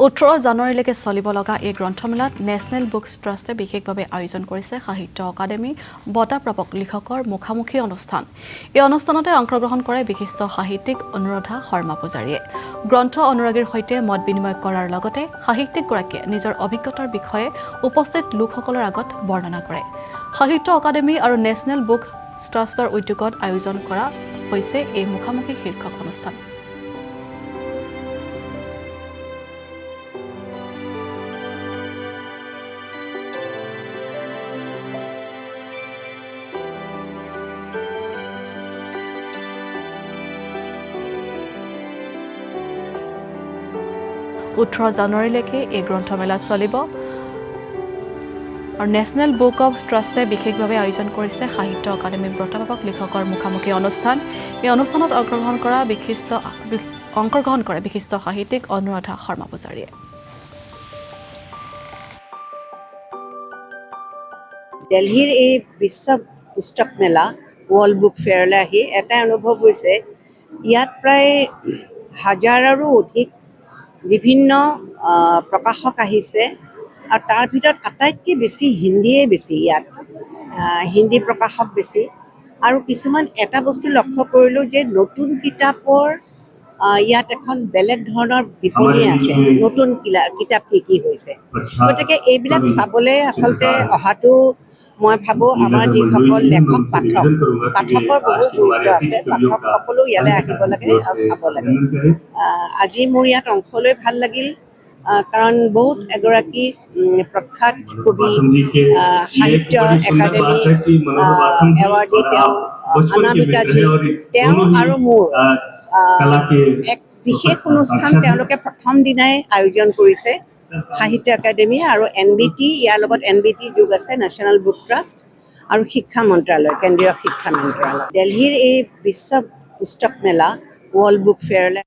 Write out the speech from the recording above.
18 জানুৱাৰীলৈকে চলিব লগা এই গ্ৰন্থমেলাত নেশ্যনেল বুকছ ট্ৰাষ্টে বিশেষভাৱে আয়োজন কৰিছে সাহিত্য অকাডেমী বঁটাপ্ৰাপক লিখকৰ মুখামুখি অনুষ্ঠান। এই অনুষ্ঠানতে অংশগ্ৰহণ কৰে বিশিষ্ট সাহিত্যিক অনুৰাধা শৰ্মা পূজাৰীয়ে। গ্ৰন্থ অনুৰাগীৰ সৈতে মত বিনিময় কৰাৰ লগতে সাহিত্যিকগৰাকীয়ে নিজৰ অভিজ্ঞতাৰ বিষয়ে উপস্থিত লোকসকলৰ আগত বৰ্ণনা কৰে। সাহিত্য অকাডেমী আৰু নেশ্যনেল বুকছ ট্ৰাষ্টৰ উদ্যোগত আয়োজন কৰা হৈছে এই মুখামুখি শীৰ্ষক অনুষ্ঠান। জানুৱাৰীলৈকে এই গ্ৰন্থমেলা চলিব আৰু নেশ্যনেল বুক অৱ ট্ৰাষ্টে বিশেষভাৱে আয়োজন কৰিছে সাহিত্য অকাডেমী বঁটাপ্ৰাপক লিখকৰ মুখামুখি অনুষ্ঠান। এই অনুষ্ঠানত অংশগ্ৰহণ কৰে বিশিষ্ট সাহিত্যিক অনুৰাধা শৰ্মা পূজাৰীয়ে। দিল্লীৰ এই বিশ্ব পুস্তক মেলা ৱৰ্ল্ড বুক ফেয়াৰলৈ আহি এটা অনুভৱ হৈছে, ইয়াত প্ৰায় হাজাৰৰো অধিক বিভিন্ন প্ৰকাশক আহিছে আৰু তাৰ ভিতৰত আটাইতকৈ বেছি হিন্দীয়ে বেছি, ইয়াত হিন্দী প্ৰকাশক বেছি। আৰু কিছুমান এটা বস্তু লক্ষ্য কৰিলোঁ যে নতুন কিতাপৰ ইয়াত এখন বেলেগ ধৰণৰ বিপণী আছে, নতুন কিতাপ কি হৈছে। গতিকে এইবিলাক চাবলৈ আচলতে অহাটো মই ভাবোঁ আমাৰ যিসকল লেখক পাঠকৰ বহু গুৰুত্ব আছে। পাঠকসকলো ইয়ালৈ আহিব লাগে আৰু চাব লাগে। আজি মোৰ ইয়াত অংশ লৈ ভাল লাগিল, কাৰণ বহুত এগৰাকী প্ৰখ্যাত কবি, সাহিত্য একাডেমী এৱাৰ্ডী তেওঁ অনামিকাজী, তেওঁ আৰু মোৰ এক বিশেষ অনুষ্ঠান তেওঁলোকে প্ৰথম দিনাই আয়োজন কৰিছে সাহিত্য একাডেমী আৰু NBT, ইয়াৰ লগত NBT যোগ আছে, নেশ্যনেল বুক ট্ৰাষ্ট আৰু শিক্ষা মন্ত্ৰালয়, কেন্দ্ৰীয় শিক্ষা মন্ত্ৰালয়। দিল্লীৰ এই বিশ্ব পুস্তক মেলা ৱৰ্ল্ড বুক ফেয়াৰলৈ